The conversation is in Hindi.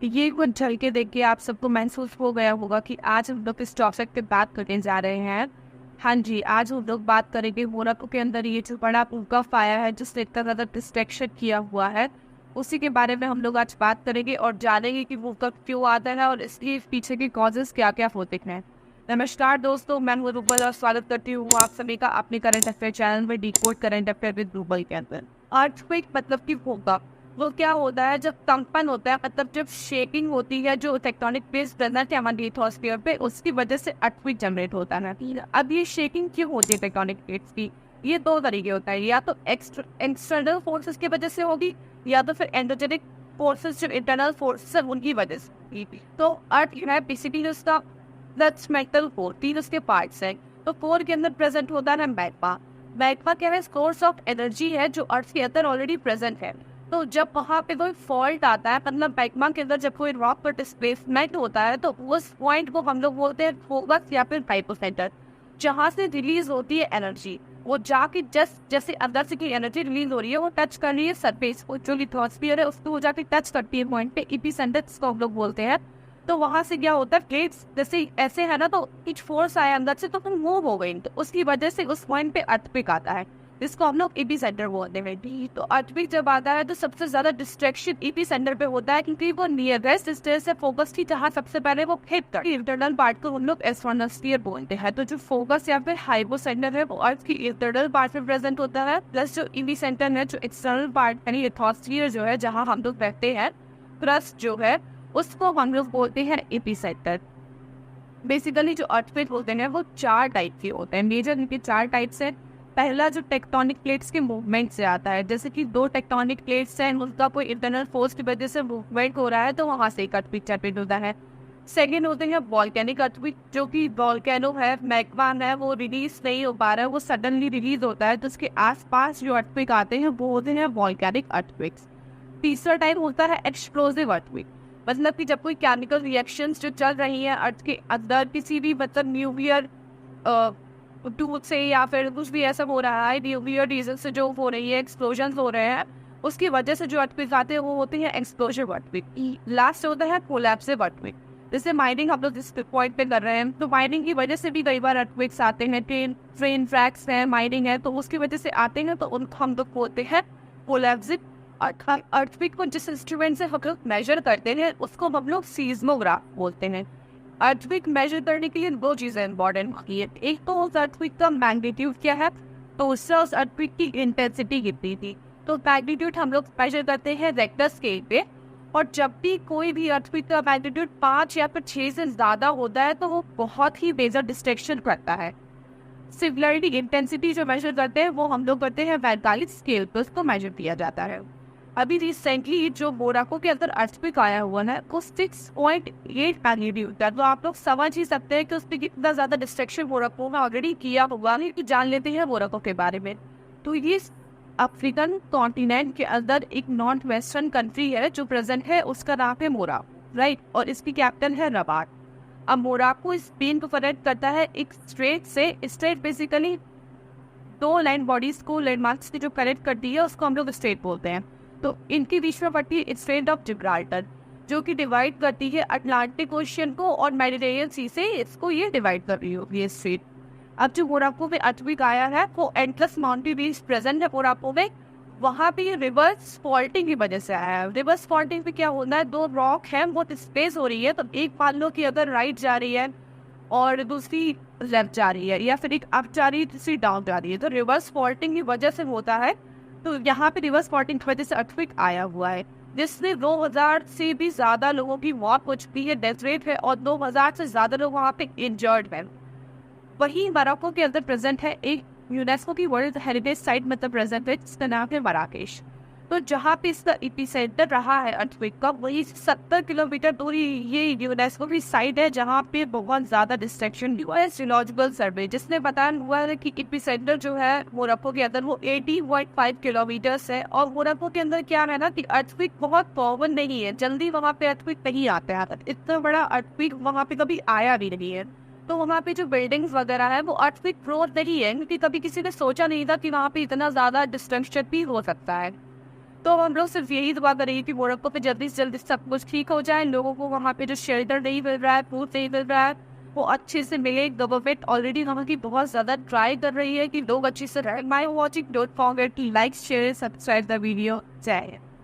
ये कुछ झलके देख के आप सबको महसूस हो गया होगा कि आज हम लोग इस टॉपिक पे बात करने जा रहे हैं। हाँ जी, आज हम लोग बात करेंगे मोनाको के अंदर ये जो बड़ा भूकंप आया है जिसने इतना ज़्यादा डिस्ट्रैक्शन किया हुआ है, उसी के बारे में हम लोग आज बात करेंगे और जानेंगे कि भूकंप क्यों आता है और इसके पीछे के कॉजेस क्या क्या होते हैं। नमस्कार दोस्तों, मैं हूँ रूबल और स्वागत करती हूँ आप सभी का अपने करंट अफेयर चैनल में decode current affair with rouble के अंदर। अर्थक्वेक मतलब कि भूकंप वो क्या होता है जब कंपन होता है, मतलब जब शेकिंग होती है जो टेक्टोनिक प्लेट्स प्रेजेंट है हमारे लिथोस्फीयर पे, उसकी वजह से अर्थक्वेक जनरेट होता है। अब ये शेकिंग क्यों होती है टेक्टोनिक प्लेट्स की, ये दो तरीके होता है, या तो एक्सटर्नल फोर्सेस की वजह से होगी या तो फिर एंडोजेनिक फोर्सेस जो इंटरनल फोर्सेस है उनकी वजह से। तो अर्थ है बेसिकली उसका मेटल कोर, तीन उसके पार्ट्स हैं। तो कोर के अंदर प्रेजेंट होता है मैग्मा। मैग्मा क्या है, सोर्स ऑफ एनर्जी है जो अर्थ के अंदर ऑलरेडी प्रेजेंट है। तो जब वहाँ पे कोई फॉल्ट आता है, मतलब मैग्मा के अंदर जब कोई रॉक पर डिस्प्लेसमेंट होता है, तो उस पॉइंट को हम लोग बोलते हैं फोकस या फिर हाइपोसेंटर, जहाँ से रिलीज होती है एनर्जी। वो जाके जैसे अंदर से की एनर्जी रिलीज हो रही है वो टच कर रही है सरफेस को, जो लिथोस्फीयर है उसको वो जाके टच करती है पॉइंट पे, एपिसेंटर जिसको हम लोग बोलते हैं। तो वहां से क्या होता है, प्लेट्स जैसे ऐसे है ना, तो कुछ फोर्स आया अंदर से तो फिर मूव हो गई, तो उसकी वजह से उस पॉइंट पे अर्थक्वेक आता है, जिसको हम लोग एपिसेंटर बोलते हैं। तो अर्थक्वेक जब आता है तो सबसे ज्यादा डिस्ट्रैक्शन एपिसेंटर पे होता है, क्योंकि वो नियरेस्ट डिस्टेंस से फोकस थी जहाँ सबसे पहले वो हिट कर। इंटरनल पार्ट को हम लोग एस्ट्रोनोस्फीयर बोलते हैं। तो जो फोकस या फिर हाइपोसेंटर है वो अर्थ की इंटरनल पार्ट में प्रेजेंट होता है, प्लस जो एपिसेंटर है जो एक्सटर्नल पार्ट यानी लिथोस्फीयर जो है जहाँ हम लोग रहते हैं, क्रस्ट जो है उसको हम लोग बोलते हैं एपिसेंटर। बेसिकली जो अर्थक्वेक होते हैं वो चार टाइप के होते हैं, मेजर इनके चार टाइप्स हैं। पहला जो टेक्टोनिक प्लेट्स के मूवमेंट से आता है, जैसे कि दो टेक्टोनिक प्लेट्स हैं, उनका कोई इंटरनल फोर्स की वजह से मूवमेंट हो रहा है तो वहाँ से एक अर्थक्वेक जनरेट होता है। सेकेंड होते हैं वॉल्केनिक अर्थक्वेक, जो कि वॉल्केनो है, मैग्मा है, वो रिलीज नहीं हो पा रहा है, वो सडनली रिलीज होता है, तो उसके आसपास जो अर्थक्वेक आते हैं वो होते हैं वॉल्केनिक अर्थक्वेक्स। तीसरा टाइप होता है एक्सप्लोसिव अर्थक्वेक, मतलब कि जब कोई केमिकल रिएक्शंस जो चल रही हैं अर्थ के अंदर, किसी भी मतलब न्यूक्लियर टूल से या फिर कुछ भी ऐसा हो रहा है, न्यूक्लियर रीजन से जो हो रही है, एक्सप्लोजन हो रहे हैं, उसकी वजह से जो अर्थक्वेक आते हैं वो होते हैं एक्सप्लोसिव अर्थक्वेक। लास्ट होता है कोलैप्सिव अर्थक्वेक। जैसे माइनिंग हम लोग जिस पॉइंट पे कर रहे हैं, तो माइनिंग की वजह से भी कई बार अर्थक्वेक्स आते हैं, ट्रेन ट्रैक्स है, माइनिंग है, तो उसकी वजह से आते हैं, तो उनको हम लोग बोलते हैं कोलैप्सिव अर्थक्वेक। को जिस इंस्ट्रूमेंट से हम लोग मेजर करते हैं उसको हम लोग सीस्मोग्राफ बोलते हैं। अर्थक्वेक मेजर करने के लिए दो चीजें इंपॉर्टेंट होती है, एक तो उस अर्थक्वेक का मैग्नीट्यूड क्या है, तो उससे उस अर्थक्वेक की इंटेंसिटी कितनी थी। तो मैग्नीट्यूड हम लोग मेजर करते हैं रेक्टर स्केल पे, और जब भी कोई भी अर्थक्वेक का मैग्नीट्यूड 5 या फिर 6 से ज्यादा होता है तो वो बहुत ही मेजर डिस्ट्रैक्शन करता है। सिमिलरली इंटेंसिटी जो मेजर करते हैं वो हम लोग करते हैं वैल्टाइल स्केल पर, उसको मेजर किया जाता है। अभी रिसेंटली जो मोनाको के अंदर अर्थक्वेक आया हुआ है वो 6.8 मैग्नीट्यूड था, तो आप लोग समझ ही सकते हैं कि उसने कितना ज्यादा डिस्ट्रक्शन मोनाको में ऑलरेडी किया हुआ है। कि जान लेते हैं मोनाको के बारे में। तो ये अफ्रीकन कॉन्टिनेंट के अंदर एक नॉर्थ वेस्टर्न कंट्री है जो प्रेजेंट है, उसका नाम है मोराको, राइट, और इसकी कैपिटल है रबात। अब मोराको स्पेन को कनेक्ट करता है एक स्ट्रेट से। स्ट्रेट बेसिकली दो लैंड बॉडीज को लैंडमार्क्स की जो कनेक्ट करती है उसको हम लोग स्ट्रेट बोलते हैं। तो इनके बीच में पड़ती है स्ट्रेट ऑफ जिब्राल्टर, जो कि डिवाइड करती है अटलांटिक ओशियन को और मेडिटेरियन सी से, इसको ये डिवाइड कर रही होगी ये स्ट्रेट। अब जो मोनाको में अर्थक्वेक आया है वो एटलस माउंटेन रेंज प्रेजेंट है मोनाको में, वहाँ पे ये रिवर्स फॉल्टिंग की वजह से आया है। रिवर्स फॉल्टिंग पे क्या होता है, दो रॉक है वो स्पेस हो रही है, तो एक मान लो कि अगर राइट जा रही है और दूसरी लेफ्ट जा रही है, या फिर एक अप जा रही है दूसरी डाउन जा रही है, तो रिवर्स फॉल्टिंग की वजह से होता है। तो यहाँ पे रिवर्स फॉल्टिंग की वजह से अर्थक्वेक आया हुआ है, जिसने 2000 से भी ज्यादा लोगों की मौत हो चुकी है, डेथ रेट है, और 2000 से ज्यादा लोग वहाँ पे इंजर्ड हैं। वहीं मोनाको के अंदर प्रेजेंट है एक यूनेस्को की वर्ल्ड हेरिटेज साइट, मतलब प्रेजेंट है, जिसका नाम है मराकेश। तो जहाँ पे इसका एपिसेंटर रहा है अर्थक्वेक का, वही 70 किलोमीटर दूरी ये यूनेस्को की साइट है जहाँ पे बहुत ज्यादा डिस्ट्रैक्शन हुआ है। जियोलॉजिकल सर्वे जिसने बताया हुआ है कि एपिसेंटर जो है मोनाको के अंदर वो 80.5 किलोमीटर्स है। और मोनाको के अंदर क्या है ना कि अर्थक्वेक बहुत कॉमन नहीं है, जल्दी वहाँ पे अर्थक्वेक नहीं आता है, इतना बड़ा अर्थक्वेक वहाँ पे कभी आया भी नहीं है। तो वहाँ पे जो बिल्डिंग्स वगैरह है वो अर्थक्वेक प्रोन नहीं है, क्योंकि कभी किसी ने सोचा नहीं था कि वहाँ पे इतना ज्यादा डिस्ट्रक्शन भी हो सकता है। तो हम लोग सिर्फ यही दुआ करेंगे कि मोरक्को पे जल्दी से जल्दी सब कुछ ठीक हो जाए, लोगों को वहाँ पे जो शेल्टर नहीं मिल रहा है, फूड नहीं मिल रहा है, वो अच्छे से मिले। गवर्नमेंट ऑलरेडी वहाँ की बहुत ज़्यादा ट्राई कर रही है कि लोग अच्छे से रह। My watching, don't forget to like share subscribe the video. जय हिंद।